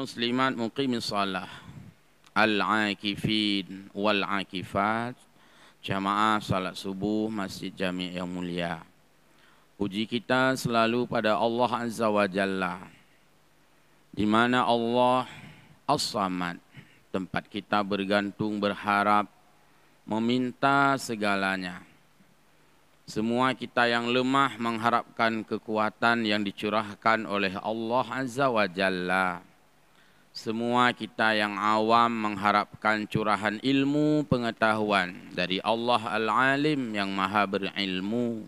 muslimat muqimis salah, al-akifin wal-akifat, jamaah salat subuh Masjid Jami' yang mulia. Puji kita selalu pada Allah Azza wa Jalla, di mana Allah As-Samad, tempat kita bergantung, berharap, meminta segalanya. Semua kita yang lemah mengharapkan kekuatan yang dicurahkan oleh Allah Azza wa Jalla. Semua kita yang awam mengharapkan curahan ilmu pengetahuan dari Allah Al-Alim yang maha berilmu.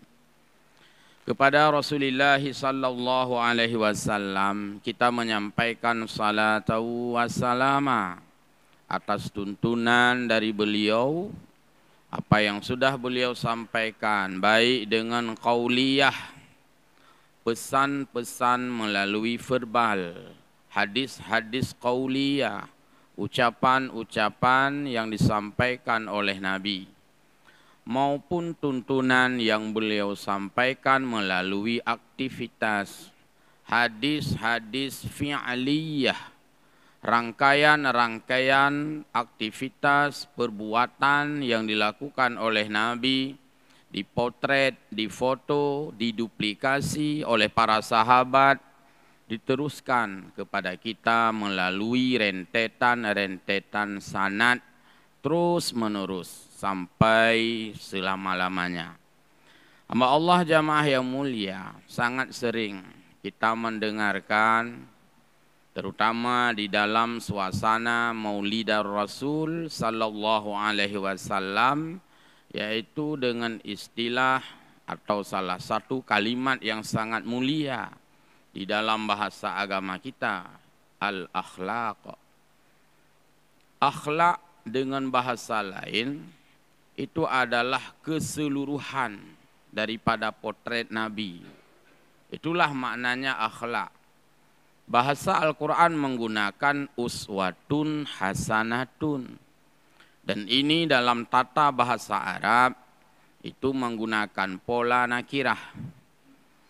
Kepada Rasulullah sallallahu alaihi wasallam kita menyampaikan salatu wassalama atas tuntunan dari beliau, apa yang sudah beliau sampaikan, baik dengan qauliyah, pesan-pesan melalui verbal, hadis-hadis qauliyah, ucapan-ucapan yang disampaikan oleh Nabi, maupun tuntunan yang beliau sampaikan melalui aktivitas, hadis-hadis fi'aliyah, rangkaian-rangkaian aktivitas perbuatan yang dilakukan oleh Nabi, dipotret, difoto, diduplikasi oleh para sahabat, diteruskan kepada kita melalui rentetan-rentetan sanad terus menerus sampai selama-lamanya. Hamba Allah jamaah yang mulia, sangat sering kita mendengarkan, terutama di dalam suasana Maulidar Rasul sallallahu alaihi wasallam, yaitu dengan istilah atau salah satu kalimat yang sangat mulia di dalam bahasa agama kita, al-akhlaq. Akhlak dengan bahasa lain itu adalah keseluruhan daripada potret Nabi. Itulah maknanya akhlak. Bahasa Al-Quran menggunakan uswatun hasanatun. Dan ini dalam tata bahasa Arab itu menggunakan pola nakirah.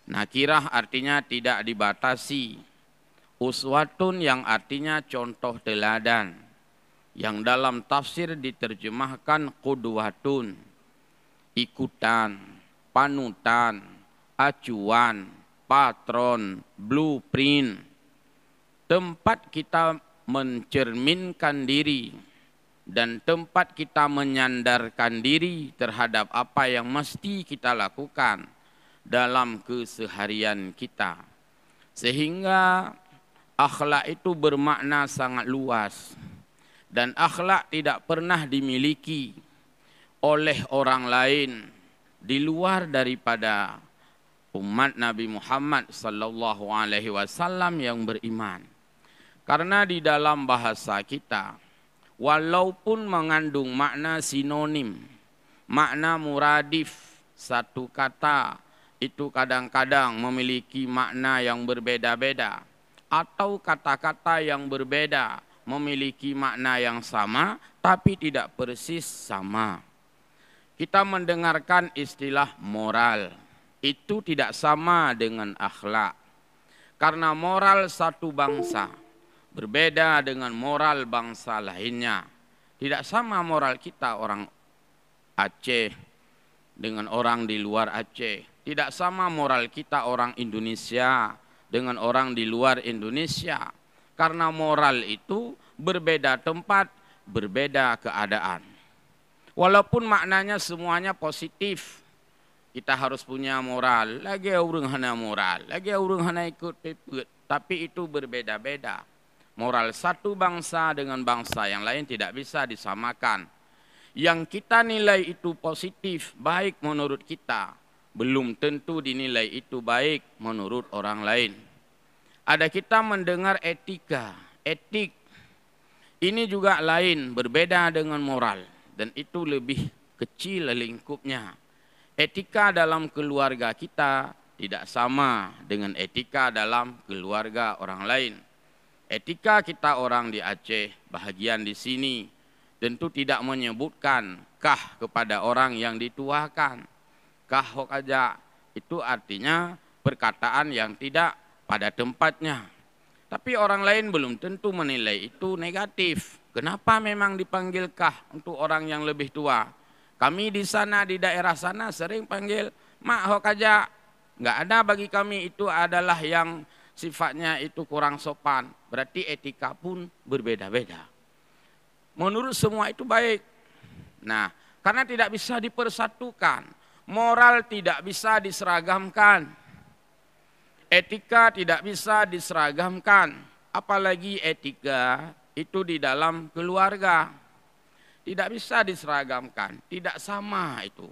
Nakirah artinya tidak dibatasi. Uswatun yang artinya contoh teladan, yang dalam tafsir diterjemahkan qudwatun, ikutan, panutan, acuan, patron, blueprint. Tempat kita mencerminkan diri dan tempat kita menyandarkan diri terhadap apa yang mesti kita lakukan dalam keseharian kita. Sehingga akhlak itu bermakna sangat luas, dan akhlak tidak pernah dimiliki oleh orang lain di luar daripada umat Nabi Muhammad sallallahu alaihi wasallam yang beriman. Karena di dalam bahasa kita, walaupun mengandung makna sinonim, makna muradif, satu kata itu kadang-kadang memiliki makna yang berbeda-beda, atau kata-kata yang berbeda memiliki makna yang sama, tapi tidak persis sama. Kita mendengarkan istilah moral, itu tidak sama dengan akhlak. Karena moral satu bangsa berbeda dengan moral bangsa lainnya. Tidak sama moral kita orang Aceh dengan orang di luar Aceh. Tidak sama moral kita orang Indonesia dengan orang di luar Indonesia. Karena moral itu berbeda tempat, berbeda keadaan. Walaupun maknanya semuanya positif. Kita harus punya moral. Lagi orang hana moral, lagi orang hana ikut pepet. Tapi itu berbeda-beda. Moral satu bangsa dengan bangsa yang lain tidak bisa disamakan. Yang kita nilai itu positif, baik menurut kita, belum tentu dinilai itu baik menurut orang lain. Ada kita mendengar etika, etik. Ini juga lain, berbeda dengan moral. Dan itu lebih kecil lingkupnya. Etika dalam keluarga kita tidak sama dengan etika dalam keluarga orang lain. Etika kita orang di Aceh, bahagian di sini, tentu tidak menyebutkan kah kepada orang yang dituakan. Kah hok aja, itu artinya perkataan yang tidak pada tempatnya. Tapi orang lain belum tentu menilai itu negatif. Kenapa memang dipanggilkah untuk orang yang lebih tua? Kami di sana, di daerah sana sering panggil mak hok aja. Nggak ada bagi kami itu adalah yang sifatnya itu kurang sopan. Berarti etika pun berbeda-beda. Menurut semua itu baik. Nah, karena tidak bisa dipersatukan. Moral tidak bisa diseragamkan. Etika tidak bisa diseragamkan. Apalagi etika itu di dalam keluarga. Tidak bisa diseragamkan. Tidak sama itu.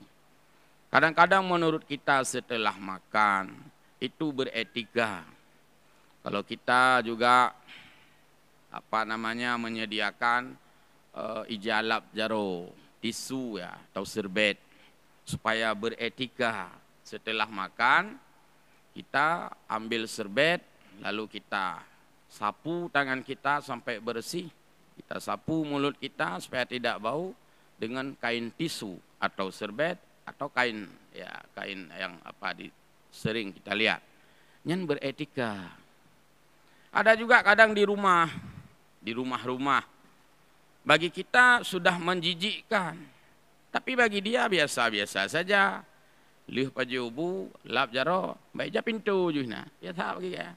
Kadang-kadang menurut kita setelah makan itu beretika. Kalau kita juga menyediakan ijalab jaro, tisu ya atau serbet supaya beretika. Setelah makan kita ambil serbet lalu kita sapu tangan kita sampai bersih. Kita sapu mulut kita supaya tidak bau dengan kain tisu atau serbet atau kain yang sering kita lihat. Yang beretika. Ada juga kadang di rumah-rumah. Bagi kita sudah menjijikkan. Tapi bagi dia biasa-biasa saja. Liuh pajubu, lap jaro, baik ja pintu juhna. Biasa bagi ya.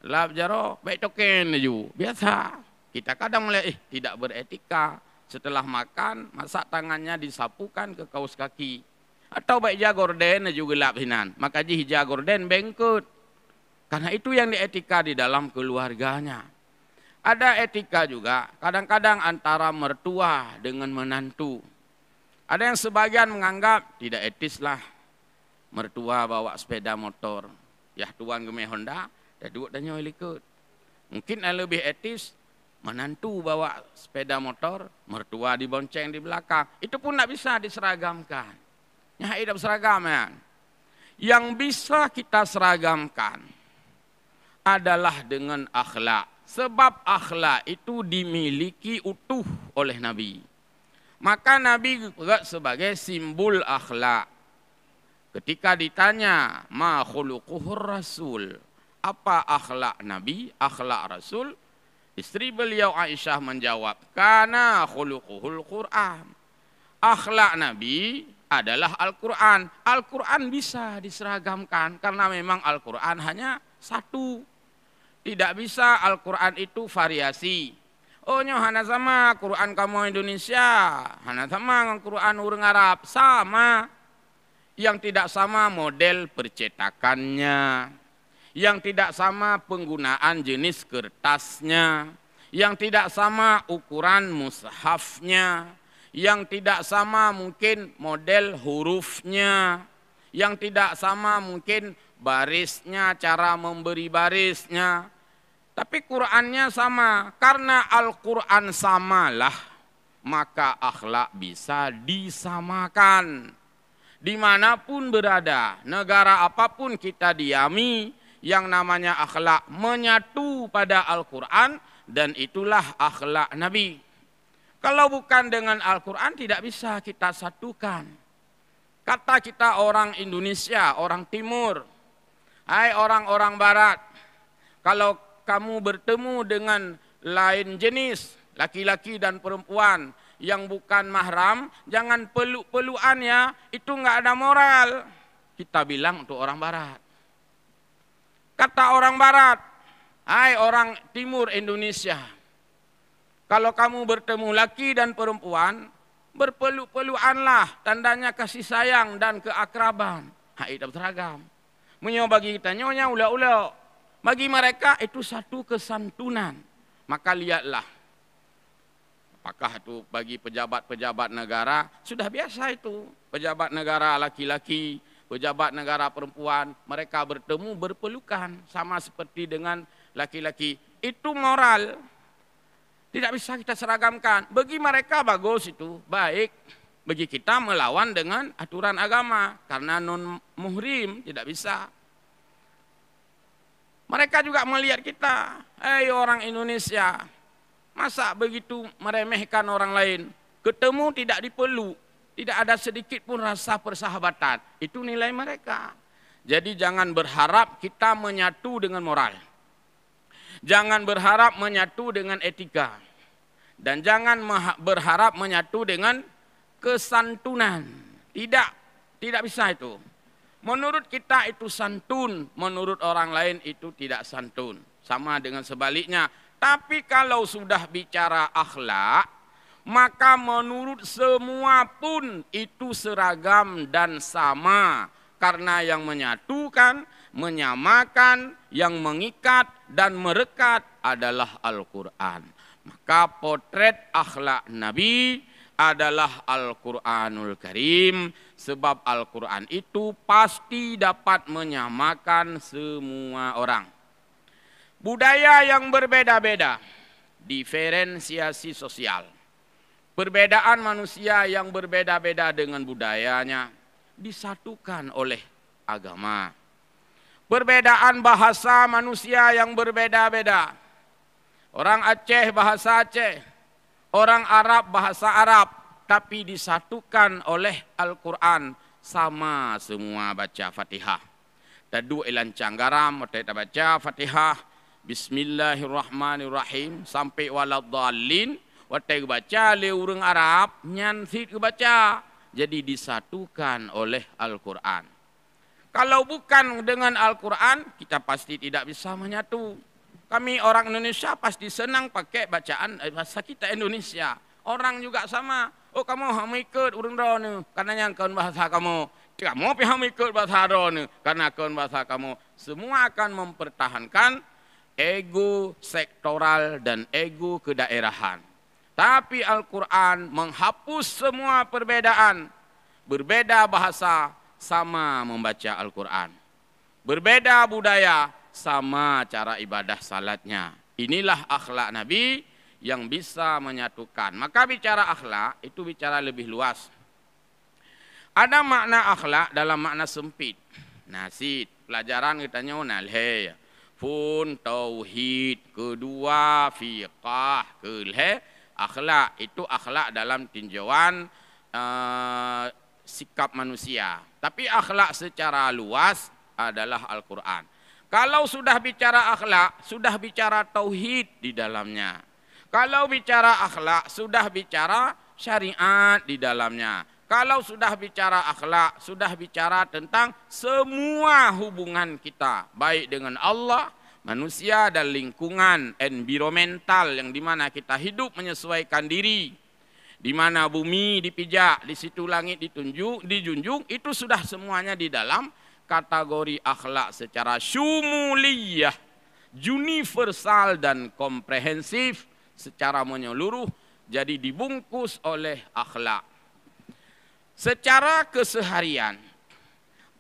Lap jaro, baik token ju. Biasa. Kita kadang melihat tidak beretika. Setelah makan, masak tangannya disapukan ke kaus kaki. Atau baik ja gorden juga lap hinan. Maka hija gorden bengkut. Karena itu yang dietika di dalam keluarganya. Ada etika juga kadang-kadang antara mertua dengan menantu. Ada yang sebagian menganggap tidak etis lah. Mertua bawa sepeda motor. Ya tuan gemeh Honda, dah duduk dan nyoy ikut. Mungkin yang lebih etis, menantu bawa sepeda motor, mertua dibonceng di belakang. Itu pun tidak bisa diseragamkan. Ya hidup seragam ya. Yang bisa kita seragamkan adalah dengan akhlak. Sebab akhlak itu dimiliki utuh oleh Nabi. Maka Nabi juga sebagai simbol akhlak. Ketika ditanya, ma khuluquhur rasul, apa akhlak Nabi, akhlak Rasul? Istri beliau Aisyah menjawab, kana khuluquhul Qur'an. Akhlak Nabi adalah Al-Quran. Al-Quran bisa diseragamkan karena memang Al-Quran hanya satu. Tidak bisa Al-Quran itu variasi. Oh nyo hana sama Quran kamu Indonesia, hana sama dengan Quran orang Arab, sama. Yang tidak sama model percetakannya, yang tidak sama penggunaan jenis kertasnya, yang tidak sama ukuran mushafnya, yang tidak sama mungkin model hurufnya, yang tidak sama mungkin barisnya, cara memberi barisnya. Tapi Qur'annya sama. Karena Al-Quran samalah, maka akhlak bisa disamakan. Dimanapun berada, negara apapun kita diami, yang namanya akhlak menyatu pada Al-Quran, dan itulah akhlak Nabi. Kalau bukan dengan Al-Quran tidak bisa kita satukan. Kata kita orang Indonesia, orang Timur, hai orang-orang Barat, kalau kamu bertemu dengan lain jenis, laki-laki dan perempuan yang bukan mahram, jangan peluk-pelukan ya, itu nggak ada moral. Kita bilang untuk orang Barat. Kata orang Barat, hai orang Timur Indonesia, kalau kamu bertemu laki dan perempuan, berpeluk-pelukanlah, tandanya kasih sayang dan keakraban. Hai hidup seragam. Bagi kita nyonya ula-ula. Bagi mereka itu satu kesantunan. Maka lihatlah. Apakah itu bagi pejabat-pejabat negara, sudah biasa itu. Pejabat negara laki-laki, pejabat negara perempuan, mereka bertemu berpelukan. Sama seperti dengan laki-laki. Itu moral. Tidak bisa kita seragamkan. Bagi mereka bagus itu, baik. Bagi kita melawan dengan aturan agama. Karena non muhrim, tidak bisa. Mereka juga melihat kita, orang Indonesia, masa begitu meremehkan orang lain. Ketemu tidak dipeluk, tidak ada sedikit pun rasa persahabatan. Itu nilai mereka. Jadi jangan berharap kita menyatu dengan moral. Jangan berharap menyatu dengan etika. Dan jangan berharap menyatu dengan kesantunan. Tidak, tidak bisa itu. Menurut kita itu santun, menurut orang lain itu tidak santun. Sama dengan sebaliknya. Tapi kalau sudah bicara akhlak, maka menurut semua pun itu seragam dan sama. Karena yang menyatukan, menyamakan, yang mengikat dan merekat adalah Al-Quran. Maka potret akhlak Nabi adalah Al-Quranul Karim. Sebab Al-Quran itu pasti dapat menyamakan semua orang. Budaya yang berbeda-beda, diferensiasi sosial. Perbedaan manusia yang berbeda-beda dengan budayanya disatukan oleh agama. Perbedaan bahasa manusia yang berbeda-beda. Orang Aceh bahasa Aceh, orang Arab bahasa Arab, tapi disatukan oleh Al-Quran, sama semua baca Fatihah. Tadu ilan canggaram, kita baca Fatihah, Bismillahirrahmanirrahim, sampai waladhalin, waktu baca le orang Arab, nyansit baca. Jadi disatukan oleh Al-Quran. Kalau bukan dengan Al-Quran, kita pasti tidak bisa menyatu. Kami orang Indonesia pasti senang pakai bacaan bahasa kita Indonesia. Orang juga sama. Oh kamu ikut urang rone, karena yang kawan bahasa kamu. Kamu pihak ikut bahasa rone, karena kawan bahasa kamu. Semua akan mempertahankan ego sektoral dan ego kedaerahan. Tapi Al-Quran menghapus semua perbedaan. Berbeda bahasa, sama membaca Al-Quran. Berbeda budaya, sama cara ibadah salatnya. Inilah akhlak Nabi yang bisa menyatukan. Maka bicara akhlak itu bicara lebih luas. Ada makna akhlak dalam makna sempit. Nasid, pelajaran kitanya nalhe. Fun tauhid, kedua fiqah, kelhe akhlak. Itu akhlak dalam tinjauan sikap manusia. Tapi akhlak secara luas adalah Al-Quran. Kalau sudah bicara akhlak, sudah bicara tauhid di dalamnya. Kalau bicara akhlak, sudah bicara syariat di dalamnya. Kalau sudah bicara akhlak, sudah bicara tentang semua hubungan kita. Baik dengan Allah, manusia dan lingkungan, environmental yang dimana kita hidup menyesuaikan diri. Di mana bumi dipijak, di situ langit dijunjung, itu sudah semuanya di dalam kategori akhlak secara syumuliyah, universal dan komprehensif secara menyeluruh, jadi dibungkus oleh akhlak. Secara keseharian,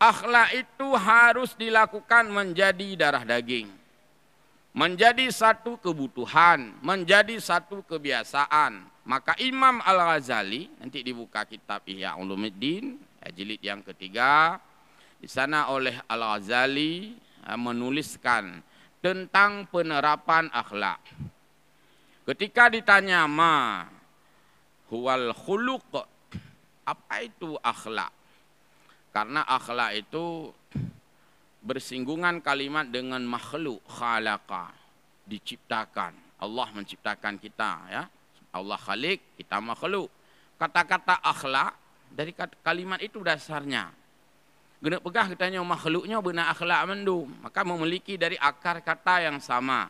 akhlak itu harus dilakukan menjadi darah daging, menjadi satu kebutuhan, menjadi satu kebiasaan. Maka Imam Al-Ghazali, nanti dibuka kitab Ihya Ulumuddin, jilid yang ketiga, di sana oleh Al-Ghazali menuliskan tentang penerapan akhlak. Ketika ditanya ma huwal khuluq, apa itu akhlak? Karena akhlak itu bersinggungan kalimat dengan makhluk, khalaqa, diciptakan. Allah menciptakan kita, ya. Allah khalik, kita makhluk. Kata-kata akhlak dari kalimat itu dasarnya. Guna pegah kitanya makhluknya benar akhlak mendum, maka memiliki dari akar kata yang sama.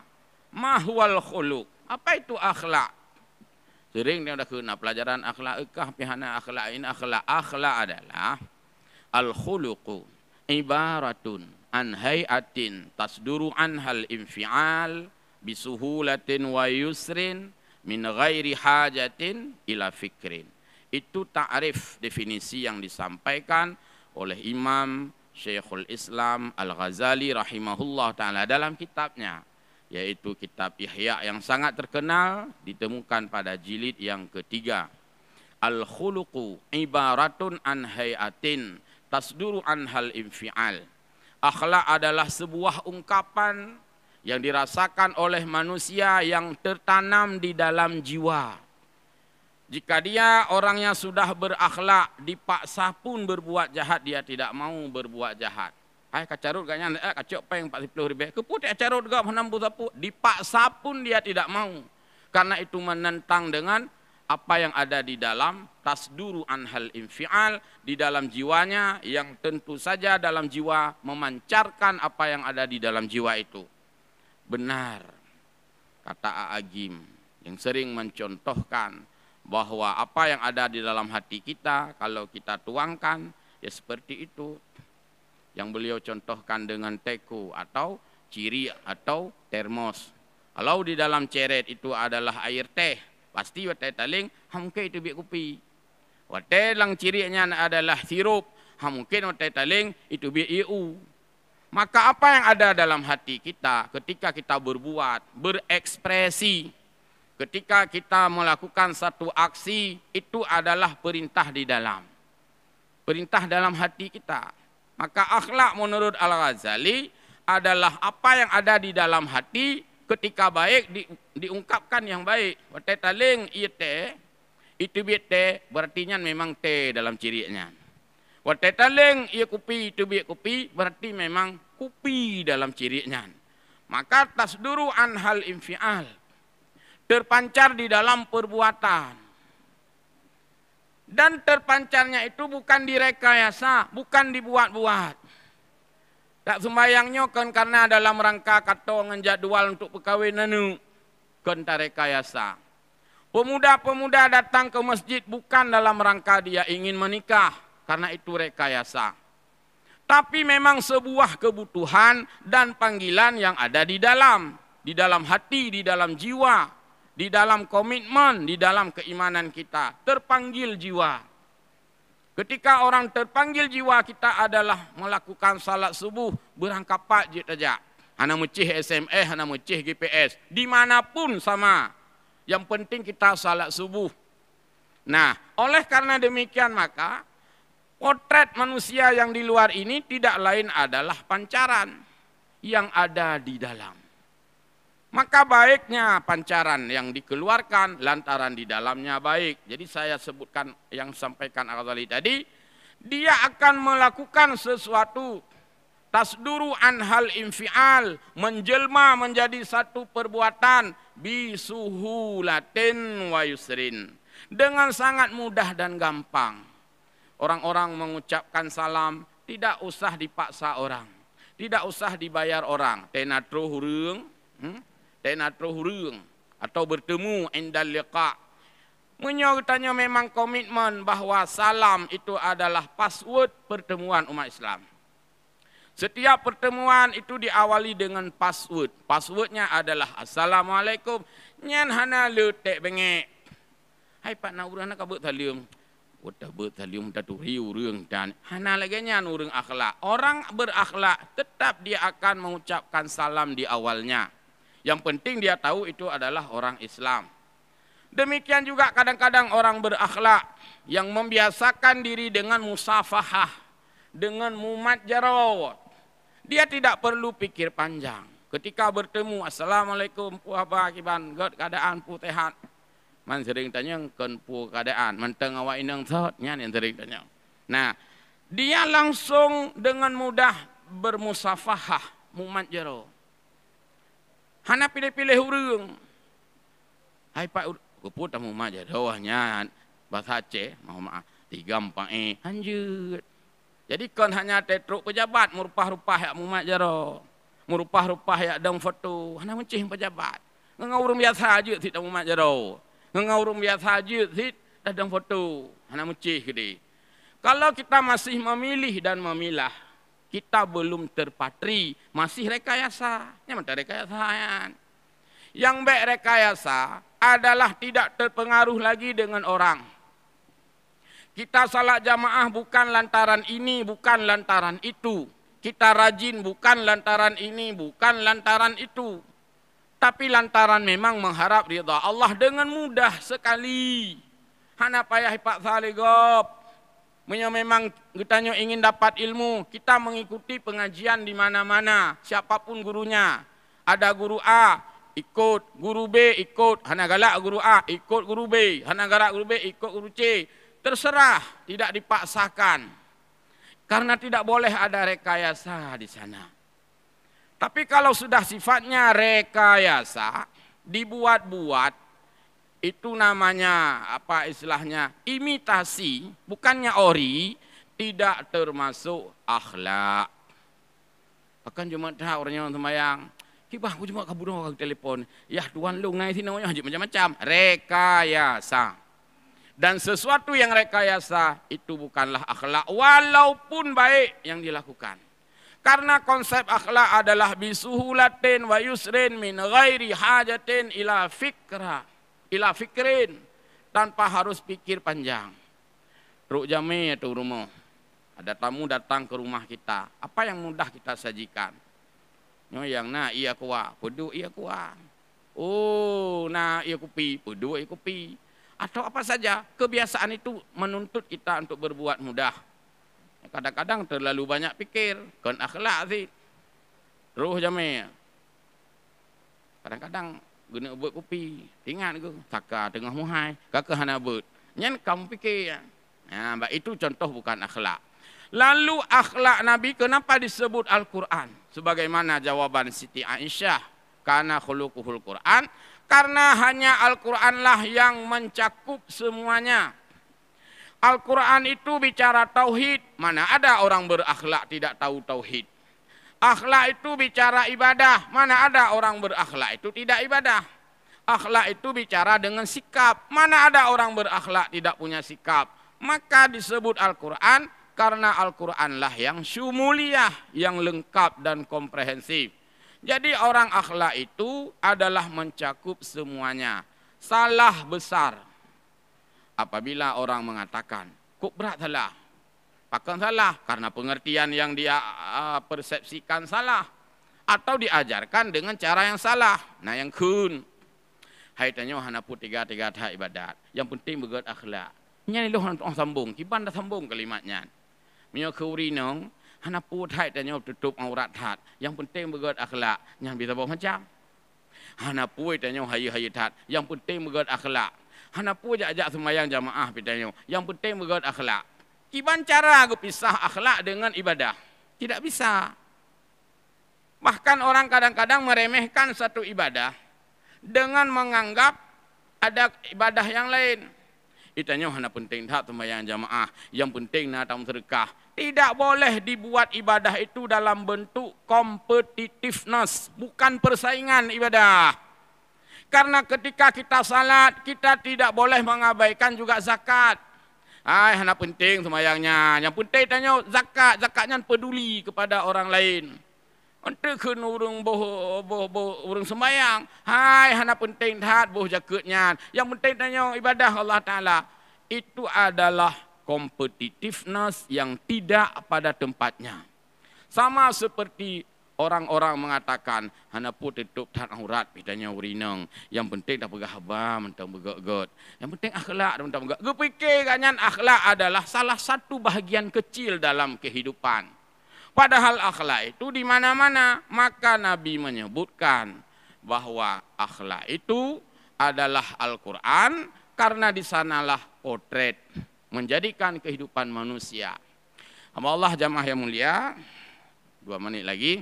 Mahwal khuluq, apa itu akhlak? Sering dia udah kena pelajaran akhlak ekah pihana akhlak ini akhlak. Akhlak adalah al-khuluqu ibaratun an hayatin tasduru anhal infial bisuhulatin wa yusrin min ghairi hajatin ila fikrin. Itu ta'rif, definisi yang disampaikan oleh Imam Syekhul Islam Al-Ghazali rahimahullah ta'ala dalam kitabnya, yaitu kitab Ihya yang sangat terkenal, ditemukan pada jilid yang ketiga. Al-khuluqu ibaratun an hayatin tasduru anhal infial. Akhlak adalah sebuah ungkapan yang dirasakan oleh manusia yang tertanam di dalam jiwa. Jika dia orangnya sudah berakhlak, dipaksa pun berbuat jahat, dia tidak mau berbuat jahat. Hai kacarut gaknya kacok peng 40 ribu. Keputih kacarut gak menampu sapu. Dipaksa pun dia tidak mau. Karena itu menentang dengan apa yang ada di dalam tasduru anhal infial di dalam jiwanya, yang tentu saja dalam jiwa memancarkan apa yang ada di dalam jiwa itu. Benar kata A'agim yang sering mencontohkan bahwa apa yang ada di dalam hati kita kalau kita tuangkan ya seperti itu. Yang beliau contohkan dengan teko atau ciri atau termos. Kalau di dalam ceret itu adalah air teh, pasti watai taling hamke itu biak kopi. Watai lang cirinya adalah sirup, mungkin watai taling itu biak iu. Maka apa yang ada dalam hati kita ketika kita berbuat, berekspresi, ketika kita melakukan satu aksi, itu adalah perintah di dalam. Perintah dalam hati kita. Maka akhlak menurut Al-Ghazali adalah apa yang ada di dalam hati ketika baik diungkapkan yang baik. Watai taling iya teh, itu biak teh, berartinya memang teh dalam cirinya. Watai taling iya kopi, itu biak kopi, berarti memang kopi dalam cirinya. Maka tasduru anhal infial, terpancar di dalam perbuatan. Dan terpancarnya itu bukan direkayasa, bukan dibuat-buat. Tak sembayangnya kan karena dalam rangka kata ngejadwal untuk perkawinan itu kan tak rekayasa. Pemuda-pemuda datang ke masjid bukan dalam rangka dia ingin menikah, karena itu rekayasa. Tapi memang sebuah kebutuhan dan panggilan yang ada di dalam hati, di dalam jiwa. Di dalam komitmen, di dalam keimanan kita, terpanggil jiwa. Ketika orang terpanggil jiwa kita adalah melakukan salat subuh, berangkat pak je saja. Hana mecih SMS, hana mecih GPS, dimanapun sama. Yang penting kita salat subuh. Nah, oleh karena demikian maka, potret manusia yang di luar ini tidak lain adalah pancaran yang ada di dalam. Maka baiknya pancaran yang dikeluarkan lantaran di dalamnya baik. Jadi saya sebutkan yang sampaikan Al-Ghazali tadi, dia akan melakukan sesuatu tasduru anhal infial, menjelma menjadi satu perbuatan bisuhulatin wa yusrin, dengan sangat mudah dan gampang. Orang-orang mengucapkan salam tidak usah dipaksa orang, tidak usah dibayar orang. Tenatro hurung, tenatro hurung, atau bertemu indal liqa. Menyertanya memang komitmen bahwa salam itu adalah password pertemuan umat Islam. Setiap pertemuan itu diawali dengan password. Passwordnya adalah Assalamualaikum. Nyan hana letek bengek. Hai pak na urang nak kabut talium. Udah bet talium dah riu urang dan hana lagi nyan urang akhlak. Orang berakhlak tetap dia akan mengucapkan salam di awalnya. Yang penting dia tahu itu adalah orang Islam. Demikian juga kadang-kadang orang berakhlak yang membiasakan diri dengan musafahah, dengan mumatjarah. Dia tidak perlu pikir panjang. Ketika bertemu, Assalamualaikum, puapa kiban, god keadaan pu tehat. Man sering tanya kan pu keadaan, menteng awak inang thot, nyan yang sering tanya. Nah, dia langsung dengan mudah bermusafahah, mumatjarah. Hana pilih-pilih urang. Hai pak, keput tamu maja doahnya bahasa Aceh, mohon maaf, 3 4 lanjut. Jadi kon hanya tetruk pejabat murupah-rupah yak mumat jaro. Murupah-rupah yak dang foto, hana mencih pejabat. Ngurung biasa aja sit mumat jaro. Ngurung biasa aja sit dang foto, hana mencih gede. Kalau kita masih memilih dan memilah, kita belum terpatri, masih rekayasa. Yang mana rekayasa? Yang baik rekayasa adalah tidak terpengaruh lagi dengan orang. Kita salat jamaah bukan lantaran ini, bukan lantaran itu. Kita rajin bukan lantaran ini, bukan lantaran itu. Tapi lantaran memang mengharap ridha Allah dengan mudah sekali. Hana payah Pak Saligop. Memang kita ingin dapat ilmu, kita mengikuti pengajian di mana-mana, siapapun gurunya. Ada guru A, ikut, guru B ikut, hana galak guru A, ikut guru B, hana galak guru B, ikut guru C. Terserah, tidak dipaksakan. Karena tidak boleh ada rekayasa di sana. Tapi kalau sudah sifatnya rekayasa, dibuat-buat, itu namanya apa istilahnya? Imitasi, bukannya ori, tidak termasuk akhlak. Bahkan cuma tahu orangnya sembahyang, kibah aku cuma kabur orang telepon. Ya tuan lu ngai sini namanya macam-macam. Rekayasa. Dan sesuatu yang rekayasa itu bukanlah akhlak walaupun baik yang dilakukan. Karena konsep akhlak adalah bisuhulatin wa yusrin min ghairi hajatin ila fikrin, tanpa harus pikir panjang. Ruk jami itu rumah. Ada tamu datang ke rumah kita. Apa yang mudah kita sajikan? Yang na iya kuah, pedu iya kuah. Oh, na iya kopi, pedu iya kopi. Atau apa saja, kebiasaan itu menuntut kita untuk berbuat mudah. Kadang-kadang terlalu banyak pikir, kan akhlak sih. Ruh jami. Kadang-kadang guna buat kopi, ingat ke, taka tengah muhai, kakak hana buat. Nyan kamu pikir. Nah, itu contoh bukan akhlak. Lalu akhlak Nabi kenapa disebut Al-Quran? Sebagaimana jawaban Siti Aisyah, karena khuluquhul Quran, karena hanya Al-Quranlah yang mencakup semuanya. Al-Quran itu bicara tauhid, mana ada orang berakhlak tidak tahu tauhid. Akhlak itu bicara ibadah, mana ada orang berakhlak itu tidak ibadah. Akhlak itu bicara dengan sikap, mana ada orang berakhlak tidak punya sikap. Maka disebut Al-Quran karena Al-Quranlah yang syumuliyah, yang lengkap dan komprehensif. Jadi orang akhlak itu adalah mencakup semuanya. Salah besar apabila orang mengatakan, kok berat salah? Bahkan salah karena pengertian yang dia persepsikan salah. Atau diajarkan dengan cara yang salah. Nah yang kun. Hai tanya hana put tiga tak ibadat. Yang penting begat akhlak. Nyani loh orang sambung. Kiban dah sambung kalimatnya. Mio keurinong. Hana put hai tanya tutup aurat hat. Yang penting begat akhlak. Yang bisa bawa macam. Hana put tanya hayu hat. Yang penting begat akhlak. Hana pun ajak semayang jamaah pitanya. Yang penting begat akhlak. Kiban cara aku pisah akhlak dengan ibadah? Tidak bisa. Bahkan orang kadang-kadang meremehkan satu ibadah dengan menganggap ada ibadah yang lain. Itanya hana penting tak semayang jamaah. Yang penting nak tamu sedekah. Tidak boleh dibuat ibadah itu dalam bentuk competitiveness, bukan persaingan ibadah. Karena ketika kita salat, kita tidak boleh mengabaikan juga zakat. Ai, hana penting semayangnya. Yang penting tanya zakat. Zakatnya peduli kepada orang lain. Untuk kena urung semayang. Hai, hana penting tak boh jaketnya. Yang penting tanya ibadah Allah Ta'ala. Itu adalah competitiveness yang tidak pada tempatnya. Sama seperti orang-orang mengatakan, hana pun tutup tak aurat, pitanya urinang. Yang penting tak pegah haba, mentang begot-got. Yang penting akhlak, mentang begot. Gue pikir kanyan akhlak adalah salah satu bahagian kecil dalam kehidupan. Padahal akhlak itu di mana-mana. Maka Nabi menyebutkan bahwa akhlak itu adalah Al-Quran, karena di sanalah potret menjadikan kehidupan manusia. Allah jamaah yang mulia, 2 menit lagi.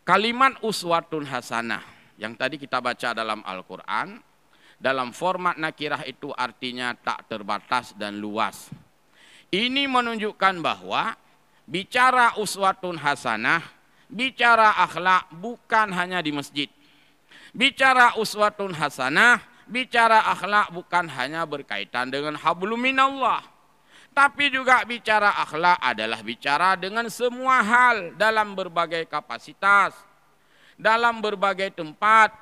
Kalimat uswatun hasanah yang tadi kita baca dalam Al-Quran, dalam format nakirah itu artinya tak terbatas dan luas. Ini menunjukkan bahwa bicara uswatun hasanah, bicara akhlak bukan hanya di masjid. Bicara uswatun hasanah, bicara akhlak bukan hanya berkaitan dengan hablum minallah. Tapi juga bicara akhlak adalah bicara dengan semua hal dalam berbagai kapasitas, dalam berbagai tempat.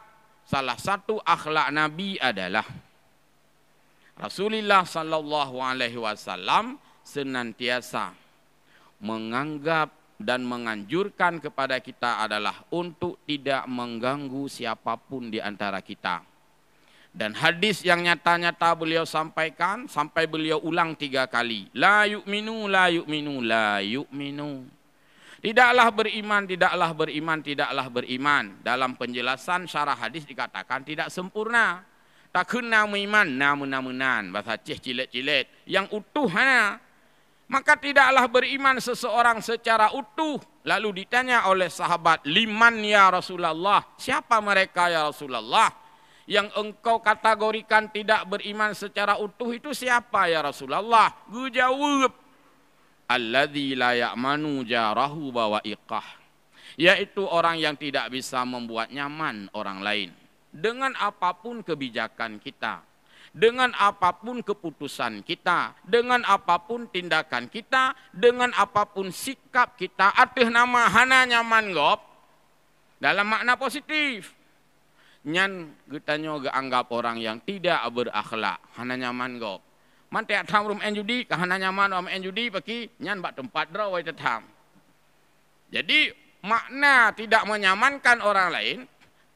Salah satu akhlak Nabi adalah Rasulullah sallallahu alaihi wasallam senantiasa menganggap dan menganjurkan kepada kita adalah untuk tidak mengganggu siapapun di antara kita. Dan hadis yang nyata-nyata beliau sampaikan, sampai beliau ulang 3 kali. La yu'minu, la yu'minu, la yu'minu. Tidaklah beriman, tidaklah beriman, tidaklah beriman. Dalam penjelasan syarah hadis dikatakan tidak sempurna. Tak kena iman, namun-namunan. Bahasa cih cilet-cilet. Yang utuh hana. Maka tidaklah beriman seseorang secara utuh. Lalu ditanya oleh sahabat, liman ya Rasulullah, siapa mereka ya Rasulullah? Yang engkau kategorikan tidak beriman secara utuh itu siapa ya Rasulullah? Gue jawab, alladzi la ya'manu jarahu bawa'iqah, yaitu orang yang tidak bisa membuat nyaman orang lain dengan apapun kebijakan kita, dengan apapun keputusan kita, dengan apapun tindakan kita, dengan apapun sikap kita, atas nama hana nyaman gop dalam makna positif. Nyan getanyo ge anggap orang yang tidak berakhlak, hana nyaman gop. Man tiak tham rum enjudi, kahana nyaman om enjudi paki nyan bak tempat draw wai tetam. Jadi makna tidak menyamankan orang lain,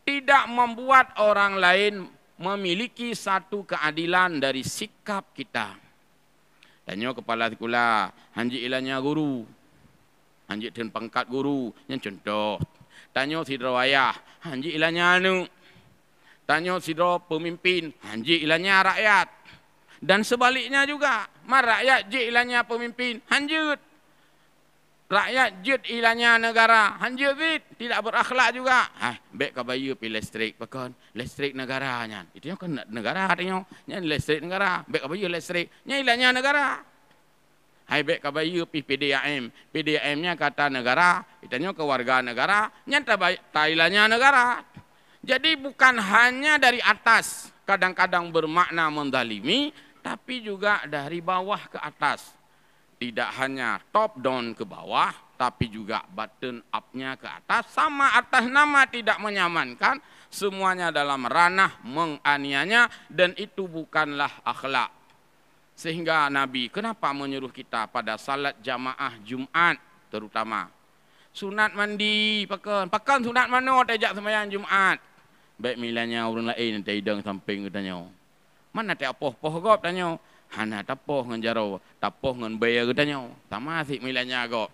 tidak membuat orang lain memiliki satu keadilan dari sikap kita. Tanyo kepala sekolah, hanji ilanya guru, hanji ten pangkat guru, nyan contoh. Tanyo sidro ayah, hanji ilanya anu. Tanyo sidro pemimpin, hanji ilanya rakyat. Dan sebaliknya juga, rakyat je ilanya pemimpin, hanjut. Rakyat jut ilanya negara, hanjut tidak berakhlak juga. Baik kabayu pi listrik pakon, listrik negaranya. Itu kan negara katanya, nya listrik negara, baik kabayu listrik, nya ilanya negara. Hai baik kabayu pi PDAM, PDAM-nya kata negara, itanya ke warga negara, nya ta ilanya negara. Jadi bukan hanya dari atas, kadang-kadang bermakna mendalimi, tapi juga dari bawah ke atas. Tidak hanya top down ke bawah, tapi juga bottom up-nya ke atas. Sama atas nama tidak menyamankan, semuanya dalam ranah menganiaya, dan itu bukanlah akhlak. Sehingga Nabi kenapa menyuruh kita pada salat jamaah Jumat terutama. Sunat mandi, pakan sunat mana tajak sembahyang Jumat. Baik milanya orang lain nanti hidang samping katanya. Mana tak apoh-poh gop tanya. Hana tapoh ngan jaro, tapoh ngan bayar katanya. Sama sih milanya gop.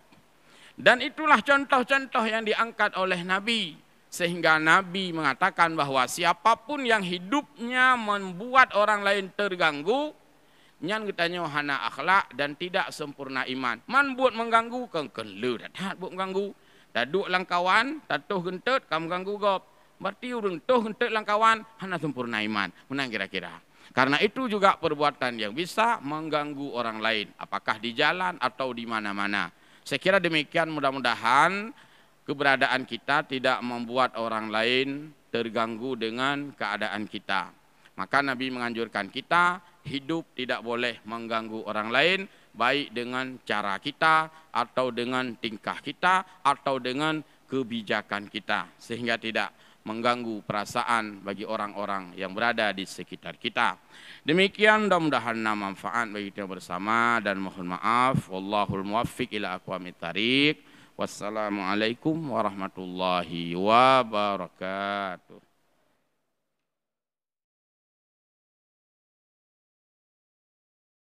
Dan itulah contoh-contoh yang diangkat oleh Nabi. Sehingga Nabi mengatakan bahwa siapapun yang hidupnya membuat orang lain terganggu, nyan katanya hana akhlak dan tidak sempurna iman. Man buat mengganggu, kengkelu dah buat mengganggu. Daduk langkawan, tatuh gentut, kamu ganggu gop. Berarti urung tuh untuk langkawan hana sempurna iman. Menang kira-kira. Karena itu juga perbuatan yang bisa mengganggu orang lain. Apakah di jalan atau di mana-mana. Saya kira demikian, mudah-mudahan keberadaan kita tidak membuat orang lain terganggu dengan keadaan kita. Maka Nabi menganjurkan kita hidup tidak boleh mengganggu orang lain. Baik dengan cara kita atau dengan tingkah kita atau dengan kebijakan kita. Sehingga tidak mengganggu perasaan bagi orang-orang yang berada di sekitar kita. Demikian, mudah-mudahan manfaat bagi kita bersama dan mohon maaf. Wallahul muwaffiq ila aqwamit thariq. Wassalamualaikum warahmatullahi wabarakatuh.